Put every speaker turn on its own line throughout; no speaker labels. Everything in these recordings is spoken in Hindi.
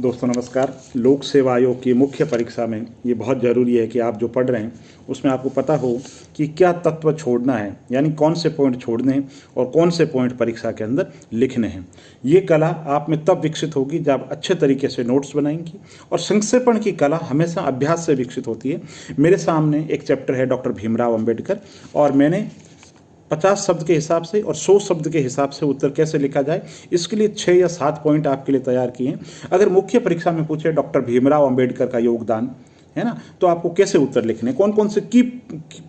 दोस्तों नमस्कार। लोक सेवा आयोग की मुख्य परीक्षा में ये बहुत ज़रूरी है कि आप जो पढ़ रहे हैं उसमें आपको पता हो कि क्या तत्व छोड़ना है, यानी कौन से पॉइंट छोड़ने हैं और कौन से पॉइंट परीक्षा के अंदर लिखने हैं। ये कला आप में तब विकसित होगी जब आप अच्छे तरीके से नोट्स बनाएंगी, और संक्षेपण की कला हमेशा अभ्यास से विकसित होती है। मेरे सामने एक चैप्टर है डॉक्टर भीमराव अंबेडकर, और मैंने 50 शब्द के हिसाब से और 100 शब्द के हिसाब से उत्तर कैसे लिखा जाए, इसके लिए 6 या 7 पॉइंट आपके लिए तैयार किए हैं। अगर मुख्य परीक्षा में पूछे डॉक्टर भीमराव अंबेडकर का योगदान है ना, तो आपको कैसे उत्तर लिखने, कौन कौन से की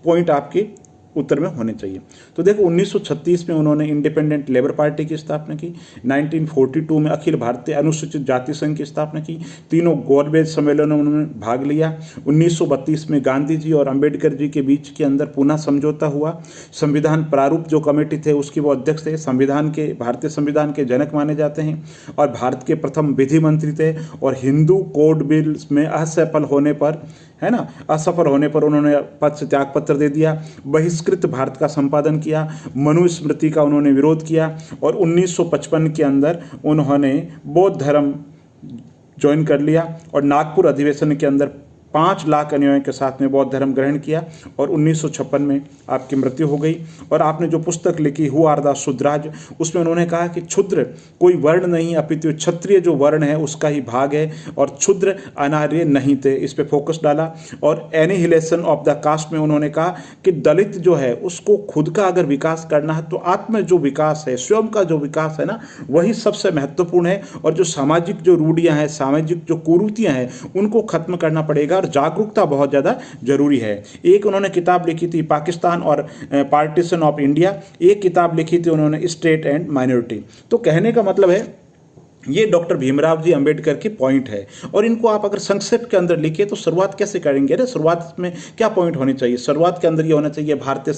पॉइंट आपके उत्तर में होने चाहिए। तो देखो, 1936 में उन्होंने इंडिपेंडेंट लेबर पार्टी की स्थापना की। 1942 में अखिल भारतीय अनुसूचित जाति संघ की स्थापना की। तीनों गोलमेज सम्मेलनों में उन्होंने भाग लिया। 1932 में गांधी जी और अंबेडकर जी के बीच के अंदर पुनः समझौता हुआ। संविधान प्रारूप जो कमेटी थे उसके वो अध्यक्ष थे। भारतीय संविधान के जनक माने जाते हैं और भारत के प्रथम विधि मंत्री थे। और हिंदू कोड बिल में असफल होने पर उन्होंने पद से त्याग पत्र दे दिया। बहिष्कृत भारत का संपादन किया। मनुस्मृति का उन्होंने विरोध किया। और 1955 के अंदर उन्होंने बौद्ध धर्म ज्वाइन कर लिया और नागपुर अधिवेशन के अंदर 5 लाख अनुयायियों के साथ में बौद्ध धर्म ग्रहण किया। और 1956 में आपकी मृत्यु हो गई। और आपने जो पुस्तक लिखी हु आर द शूद्राज, उसमें उन्होंने कहा कि क्षुद्र कोई वर्ण नहीं, अपितु क्षत्रिय जो वर्ण है उसका ही भाग है, और क्षुद्र अनार्य नहीं थे, इस पे फोकस डाला। और एनिहिलेशन ऑफ द कास्ट में उन्होंने कहा कि दलित जो है उसको खुद का अगर विकास करना है तो आत्म जो विकास है, स्वयं का जो विकास है ना, वही सबसे महत्वपूर्ण है। और जो सामाजिक जो रूढ़ियाँ हैं, सामाजिक जो कुरीतियाँ हैं, उनको खत्म करना पड़ेगा और जागरूकता बहुत ज़्यादा जरूरी है। एक उन्होंने किताब लिखी थी पाकिस्तान और पार्टीशन ऑफ इंडिया। एक किताब लिखी थी उन्होंने स्टेट एंड माइनॉरिटी। तो कहने का मतलब है ये डॉक्टर भीमराव जी अंबेडकर की पॉइंट है, और इनको आप अगर संक्षेप के अंदर लिखिए तो शुरुआत कैसे करेंगे। अरे शुरुआत में क्या पॉइंट होनी चाहिए, शुरुआत के अंदर ये होना चाहिए भारतीय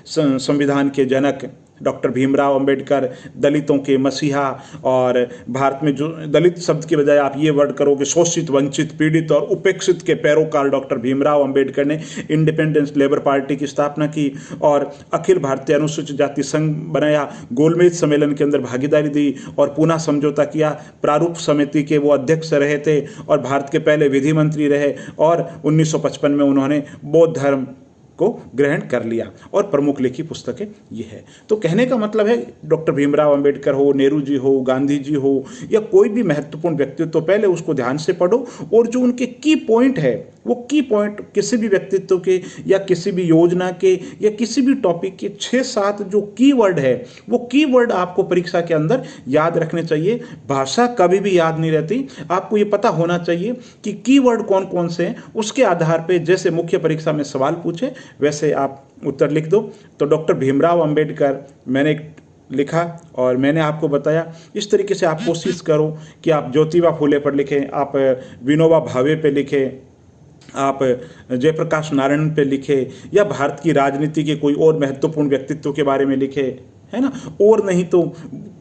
संविधान के जनक डॉक्टर भीमराव अंबेडकर, दलितों के मसीहा। और भारत में जो दलित शब्द के बजाय आप ये वर्ड करोगे शोषित, वंचित, पीड़ित और उपेक्षित के पैरोकार डॉक्टर भीमराव अंबेडकर ने इंडिपेंडेंस लेबर पार्टी की स्थापना की और अखिल भारतीय अनुसूचित जाति संघ बनाया। गोलमेज सम्मेलन के अंदर भागीदारी दी और पुनः समझौता किया। प्रारूप समिति के वो अध्यक्ष रहे थे और भारत के पहले विधि मंत्री रहे। और 1955 में उन्होंने बौद्ध धर्म को ग्रहण कर लिया और प्रमुख लिखी पुस्तकें ये है। तो कहने का मतलब है डॉक्टर भीमराव अंबेडकर हो, नेहरू जी हो, गांधी जी हो, या कोई भी महत्वपूर्ण व्यक्तित्व, तो पहले उसको ध्यान से पढ़ो और जो उनके की पॉइंट है वो की पॉइंट किसी भी व्यक्तित्व के या किसी भी योजना के या किसी भी टॉपिक के 6-7 जो कीवर्ड है, वो कीवर्ड आपको परीक्षा के अंदर याद रखने चाहिए। भाषा कभी भी याद नहीं रहती, आपको ये पता होना चाहिए कि कीवर्ड कौन कौन से हैं। उसके आधार पे जैसे मुख्य परीक्षा में सवाल पूछे वैसे आप उत्तर लिख दो। तो डॉक्टर भीमराव अंबेडकर मैंने लिखा और मैंने आपको बताया। इस तरीके से आप कोशिश करो कि आप ज्योतिबा फुले पर लिखें, आप विनोबा भावे पे लिखें, आप जयप्रकाश नारायण पे लिखे, या भारत की राजनीति के कोई और महत्वपूर्ण व्यक्तित्व के बारे में लिखे, है ना। और नहीं तो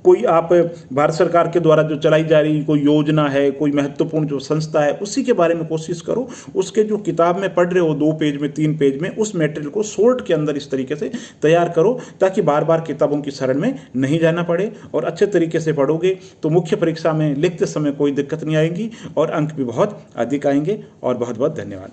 कोई आप भारत सरकार के द्वारा जो चलाई जा रही कोई योजना है, कोई महत्वपूर्ण जो संस्था है, उसी के बारे में कोशिश करो। उसके जो किताब में पढ़ रहे हो 2 पेज में, 3 पेज में, उस मटेरियल को शॉर्ट के अंदर इस तरीके से तैयार करो ताकि बार बार किताबों की शरण में नहीं जाना पड़े। और अच्छे तरीके से पढ़ोगे तो मुख्य परीक्षा में लिखते समय कोई दिक्कत नहीं आएगी और अंक भी बहुत अधिक आएंगे। और बहुत बहुत धन्यवाद।